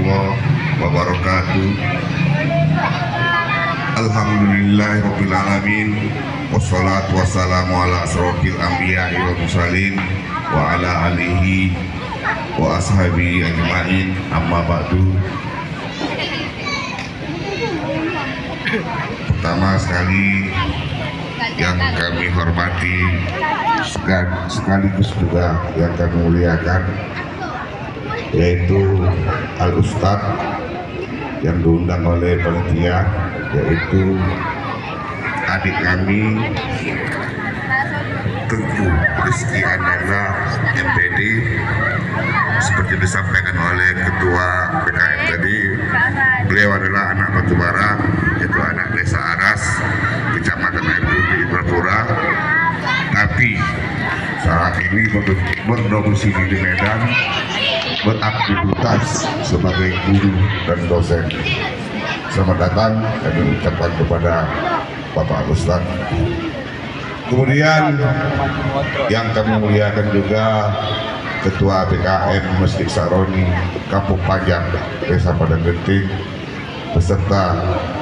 warahmatullahi wabarakatuh. Alhamdulillahirabbil alamin. Wassalatu wassalamu ala asrofil anbiya'i wal mursalin wa ala alihi wa ashabihi ajma'in. Amma ba'du. Pertama sekali yang kami hormati sekaligus juga yang kami muliakan, yaitu Al-Ustadz yang diundang oleh panitia, yaitu adik kami Tengku Rizky Ananda MPD. Seperti disampaikan oleh Ketua PKM tadi, beliau adalah anak Batubara, yaitu anak Desa Aras, Kecamatan Air Putih, Indrapura. Tapi saat ini berdomisili di Medan, beraktivitas sebagai guru dan dosen. Selamat datang kami ucapkan kepada Bapak Ustadz. Kemudian yang kami muliakan juga Ketua PKM Masjid Saroni Kampung Panjang Desa Padang Genting beserta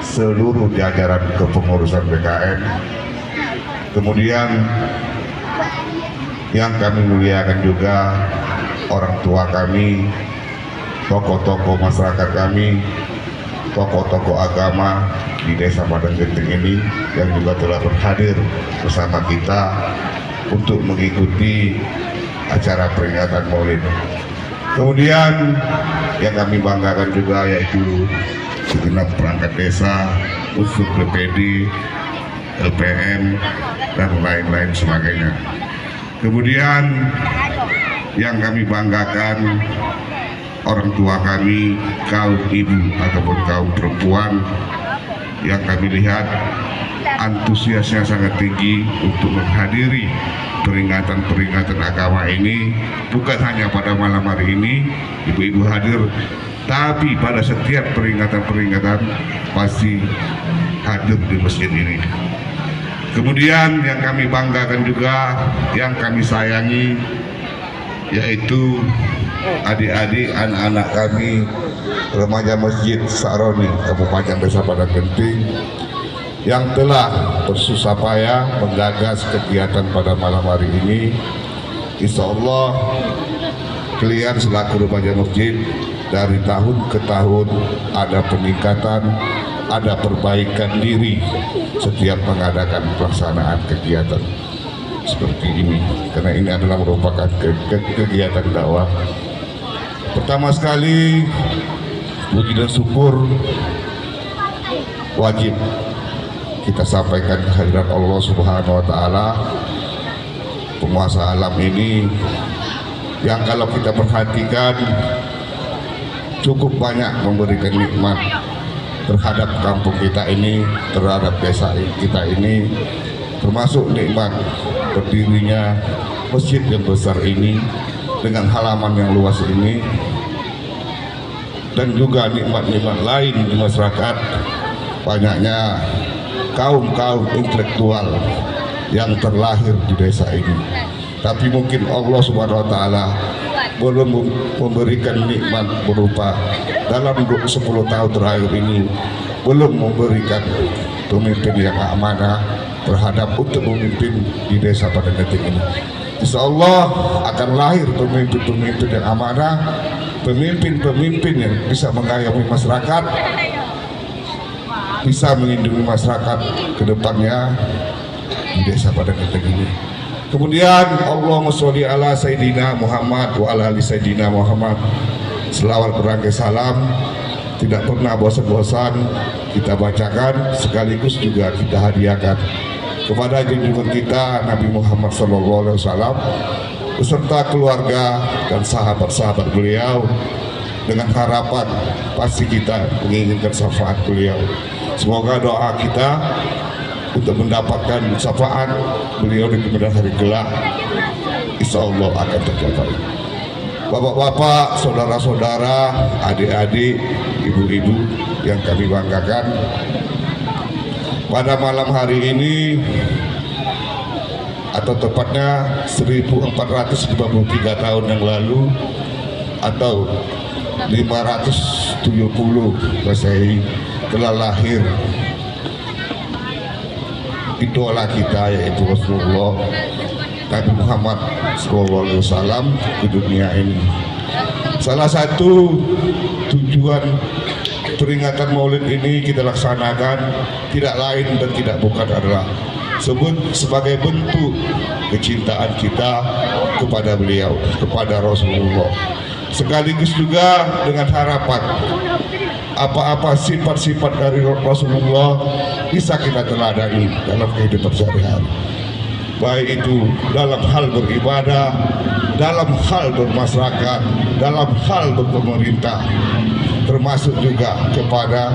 seluruh jajaran kepengurusan PKM. Kemudian yang kami muliakan juga orang tua kami, tokoh-tokoh masyarakat kami, tokoh-tokoh agama di Desa Padang Genting ini yang juga telah berhadir bersama kita untuk mengikuti acara peringatan Maulid. Kemudian yang kami banggakan juga yaitu segenap perangkat desa, unsur BPD, LPM, dan lain-lain sebagainya. Kemudian yang kami banggakan orang tua kami, kaum ibu ataupun kaum perempuan, yang kami lihat antusiasnya sangat tinggi untuk menghadiri peringatan-peringatan agama ini. Bukan hanya pada malam hari ini ibu-ibu hadir, tapi pada setiap peringatan-peringatan pasti hadir di masjid ini. Kemudian yang kami banggakan juga, yang kami sayangi, yaitu adik-adik, anak-anak kami remaja Masjid Saroni Kabupaten Desa Padang Genting yang telah bersusah payah menggagas kegiatan pada malam hari ini. Insya Allah kalian selaku remaja masjid dari tahun ke tahun ada peningkatan, ada perbaikan diri setiap mengadakan pelaksanaan kegiatan seperti ini, karena ini adalah merupakan kegiatan dakwah. Pertama sekali, puji dan syukur wajib kita sampaikan kehadirat Allah Subhanahu wa Ta'ala, penguasa alam ini, yang kalau kita perhatikan cukup banyak memberikan nikmat terhadap kampung kita ini, terhadap desa kita ini, termasuk nikmat berdirinya masjid yang besar ini dengan halaman yang luas ini, dan juga nikmat-nikmat lain di masyarakat, banyaknya kaum-kaum intelektual yang terlahir di desa ini. Tapi mungkin Allah Subhanahu wa Ta'ala belum memberikan nikmat berupa dalam 10 tahun terakhir ini, belum memberikan pemimpin yang amanah terhadap untuk memimpin di Desa Padang Genting ini. Insya Allah akan lahir pemimpin-pemimpin yang amanah, pemimpin-pemimpin yang bisa mengayomi masyarakat, bisa melindungi masyarakat ke depannya di Desa Padang Genting ini. Kemudian Allahumma sholli ala Sayyidina Muhammad wa ala ali Sayyidina Muhammad. Selawat berangkai salam tidak pernah bosan-bosan kita bacakan, sekaligus juga kita hadiahkan kepada junjungan kita Nabi Muhammad SAW beserta keluarga dan sahabat-sahabat beliau, dengan harapan pasti kita menginginkan syafaat beliau. Semoga doa kita untuk mendapatkan syafaat beliau di kemudian hari kelak insya Allah akan tercapai. Bapak-bapak, saudara-saudara, adik-adik, ibu-ibu yang kami banggakan, pada malam hari ini atau tepatnya 1453 tahun yang lalu atau 570 Masehi telah lahir idola kita, yaitu Rasulullah Nabi Muhammad SAW ke dunia ini. Salah satu tujuan peringatan Maulid ini kita laksanakan tidak lain dan tidak bukan adalah sebagai bentuk kecintaan kita kepada beliau, kepada Rasulullah, sekaligus juga dengan harapan apa-apa sifat-sifat dari Rasulullah bisa kita teladani dalam kehidupan sehari-hari, baik itu dalam hal beribadah, dalam hal bermasyarakat, dalam hal berpemerintah, termasuk juga kepada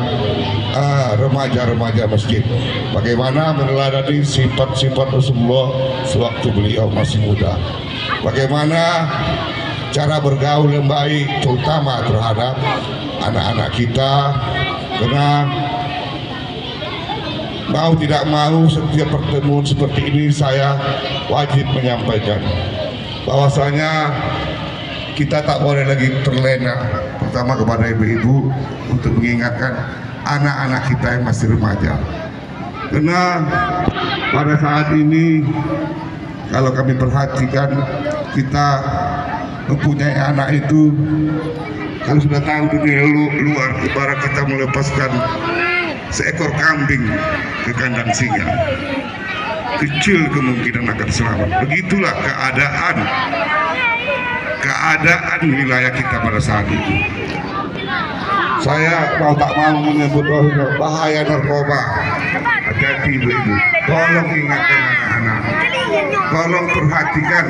remaja-remaja masjid. Bagaimana meneladani sifat-sifat Rasulullah sewaktu beliau masih muda. Bagaimana cara bergaul yang baik, terutama terhadap anak-anak kita, karena mau tidak mau setiap pertemuan seperti ini saya wajib menyampaikan bahwasanya kita tak boleh lagi terlena, pertama kepada ibu-ibu untuk mengingatkan anak-anak kita yang masih remaja. Karena pada saat ini kalau kami perhatikan, kita mempunyai anak itu kalau sudah tahu dunia luar, ibarat kita melepaskan seekor kambing ke kandang singa, kecil kemungkinan akan selamat. Begitulah keadaan wilayah kita pada saat itu. Saya mau tak mau menyebut bahaya narkoba. Hati-hati ibu-ibu, tolong ingatkan anak-anak, tolong perhatikan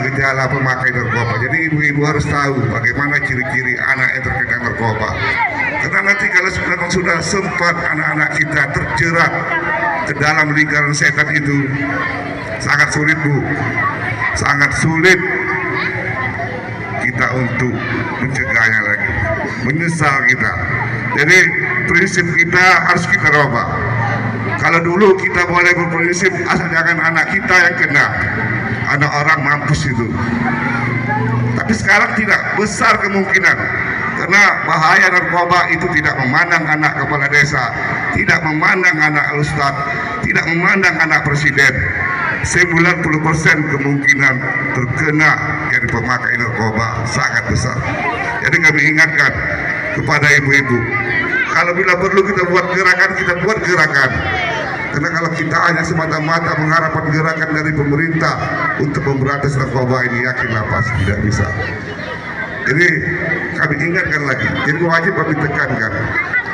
gejala pemakai narkoba. Jadi ibu-ibu harus tahu bagaimana ciri-ciri anak yang terkena narkoba. Karena nanti kalau memang sudah sempat anak-anak kita terjerat ke dalam lingkaran setan itu, sangat sulit Bu, sangat sulit kita untuk mencegahnya lagi. Menyesal kita. Jadi prinsip kita harus kita rubah. Kalau dulu kita boleh berprinsip asal jangan anak kita yang kena, anak orang mampus itu. Tapi sekarang tidak, besar kemungkinan. Karena bahaya narkoba itu tidak memandang anak kepala desa, tidak memandang anak ustadz, tidak memandang anak presiden. 90% kemungkinan terkena dari pemakai narkoba sangat besar. Jadi kami ingatkan kepada ibu-ibu, kalau bila perlu kita buat gerakan, kita buat gerakan. Karena kalau kita hanya semata-mata mengharapkan gerakan dari pemerintah untuk memberantas narkoba ini, yakinlah pasti tidak bisa. Jadi kami ingatkan lagi, jadi wajib kami tekankan,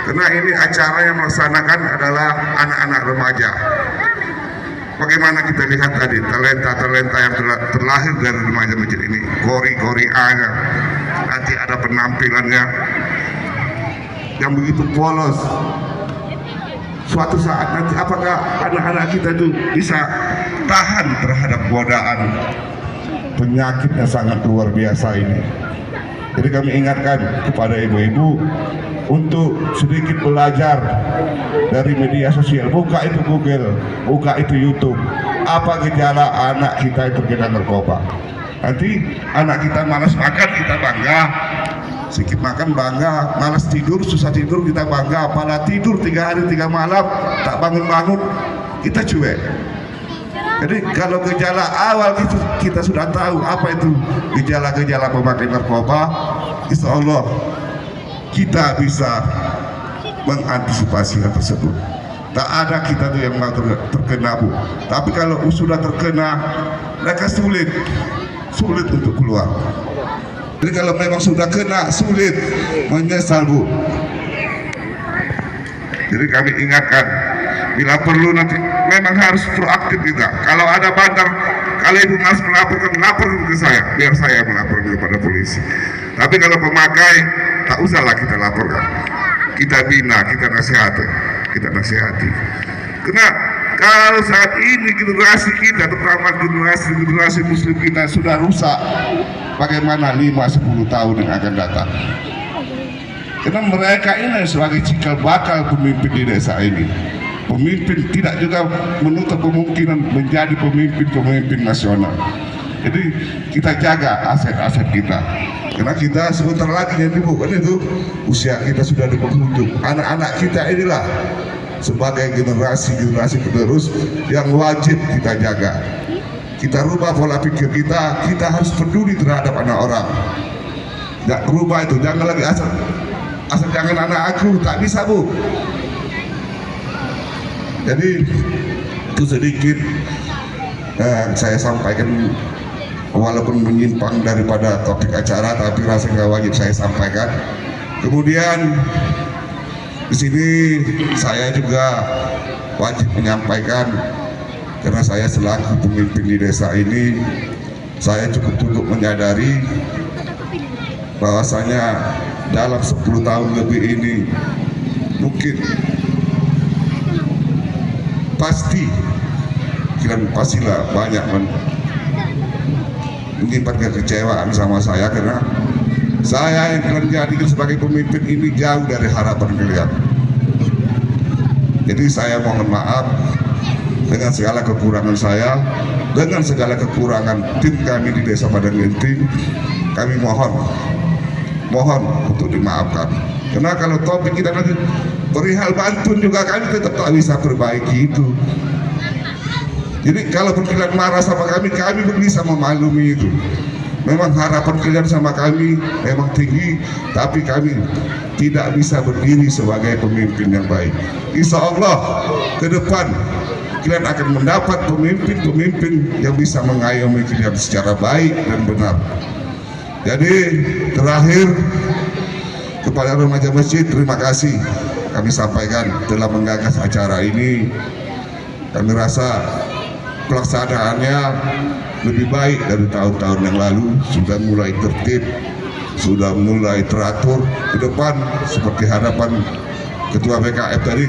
karena ini acara yang melaksanakan adalah anak-anak remaja. Bagaimana kita lihat tadi talenta-talenta yang terlahir dari remaja masjid ini, gori-gorianya, nanti ada penampilannya yang begitu polos. Suatu saat nanti apakah anak-anak kita itu bisa tahan terhadap godaan penyakit yang sangat luar biasa ini? Jadi kami ingatkan kepada ibu-ibu untuk sedikit belajar dari media sosial. Buka itu Google, buka itu YouTube. Apa gejala anak kita yang terkena narkoba? Nanti anak kita malas makan, kita bangga. Sedikit makan bangga, malas tidur, susah tidur kita bangga. Malah tidur 3 hari 3 malam tak bangun-bangun, kita cuek. Jadi kalau gejala awal kita sudah tahu apa itu gejala-gejala pemakai narkoba, insya Allah kita bisa mengantisipasi hal tersebut. Tak ada kita tuh yang mau terkena Bu. Tapi kalau sudah terkena, mereka sulit untuk keluar. Jadi kalau memang sudah kena, sulit, menyesal Bu. Jadi kami ingatkan, bila perlu nanti memang harus proaktif kita. Kalau ada bandar, kalau ibu harus melaporkan ke saya, biar saya melaporkan kepada polisi. Tapi kalau pemakai, tak usahlah kita laporkan. Kita bina, kita nasihati. Karena kalau saat ini generasi kita, terutama generasi muslim kita sudah rusak, bagaimana 5-10 tahun yang akan datang? Karena mereka ini sebagai cikal bakal pemimpin di desa ini. Pemimpin tidak juga menutup kemungkinan menjadi pemimpin nasional. Jadi kita jaga aset-aset kita, karena kita sebentar lagi jadi bukan itu usia kita sudah di penghujung. Anak-anak kita inilah sebagai generasi penerus yang wajib kita jaga. Kita rubah pola pikir kita harus peduli terhadap anak orang. Nggak berubah itu, jangan lagi asal jangan anak aku, tak bisa bu. Jadi itu sedikit saya sampaikan, walaupun menyimpang daripada topik acara, tapi rasanya wajib saya sampaikan. Kemudian di sini saya juga wajib menyampaikan, karena saya selaku pemimpin di desa ini, saya cukup menyadari bahwasanya dalam 10 tahun lebih ini mungkin pastilah banyak menyimpan kekecewaan sama saya, karena saya yang kalian jadikan sebagai pemimpin ini jauh dari harapan kalian. Jadi saya mohon maaf dengan segala kekurangan saya, dengan segala kekurangan tim kami di Desa Padang Genting. Kami mohon untuk dimaafkan, karena kalau topik kita nanti perihal Bantun juga kami tetap tak bisa perbaiki itu. Jadi kalau kalian marah sama kami belum bisa memaklumi itu. Memang harapan kalian sama kami memang tinggi, tapi kami tidak bisa berdiri sebagai pemimpin yang baik. Insya Allah ke depan kalian akan mendapat pemimpin yang bisa mengayomi kalian secara baik dan benar. Jadi terakhir, kepada remaja masjid, terima kasih kami sampaikan telah menggagas acara ini. Kami rasa pelaksanaannya lebih baik dari tahun-tahun yang lalu, sudah mulai tertib, sudah mulai teratur. Ke depan seperti harapan Ketua BKF tadi,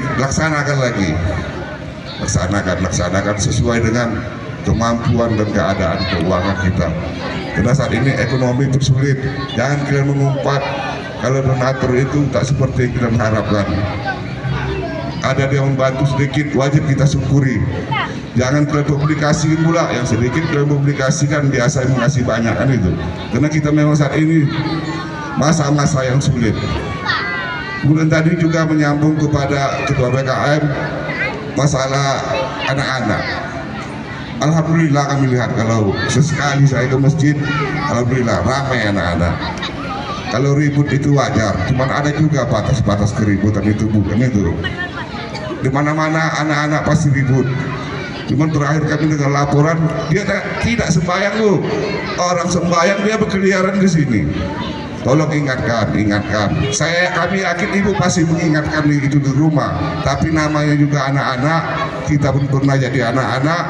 laksanakan sesuai dengan kemampuan dan keadaan keuangan kita. Karena saat ini ekonomi bersulit, jangan kalian mengumpat kalau donatur itu tak seperti yang kita harapkan. Ada yang membantu sedikit, wajib kita syukuri. Jangan kalian publikasikan pula, yang sedikit kalian publikasikan biasa mengasih banyak, kan itu. Karena kita memang saat ini masa-masa yang sulit. Kemudian tadi juga menyambung kepada Ketua BKM masalah anak-anak. Alhamdulillah kami lihat kalau sesekali saya ke masjid, alhamdulillah ramai anak-anak. Kalau ribut itu wajar, cuman ada juga batas-batas keributan itu, bukan itu. Di mana-mana anak-anak pasti ribut. Cuman terakhir kami dengan laporan, dia tidak sembahyang loh. Orang sembahyang dia berkeliaran di sini. Tolong ingatkan. Kami yakin ibu pasti mengingatkan itu di rumah. Tapi namanya juga anak-anak, kita pun pernah jadi anak-anak.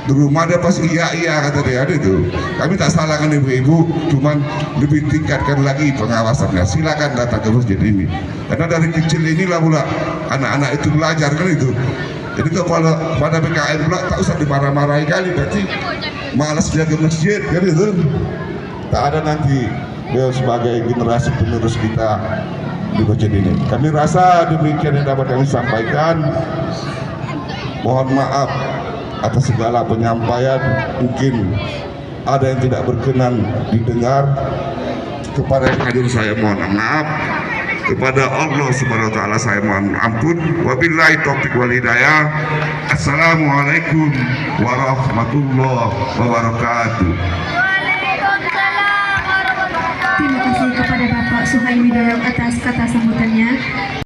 Di rumah dia pasti iya kata dia, ada itu. Kami tak salahkan ibu-ibu, cuman lebih tingkatkan lagi pengawasannya. Silakan datang ke masjid ini. Karena dari kecil inilah pula anak-anak itu belajar kan itu. Jadi kalau pada PKN pula tak usah dimarah-marahi kali, berarti malas dia ke masjid kan itu. Tak ada nanti dia sebagai generasi penerus kita di masjid ini. Kami rasa demikian yang dapat kami sampaikan. Mohon maaf atas segala penyampaian, mungkin ada yang tidak berkenan didengar. Kepada yang hadir saya mohon maaf, kepada Allah Subhanahu wa taala saya mohon ampun. Wabillahi taufiq wal hidayah. Assalamualaikum warahmatullahi wabarakatuh. Terima kasih kepada Bapak Suhaimi Dayang atas kata sambutannya.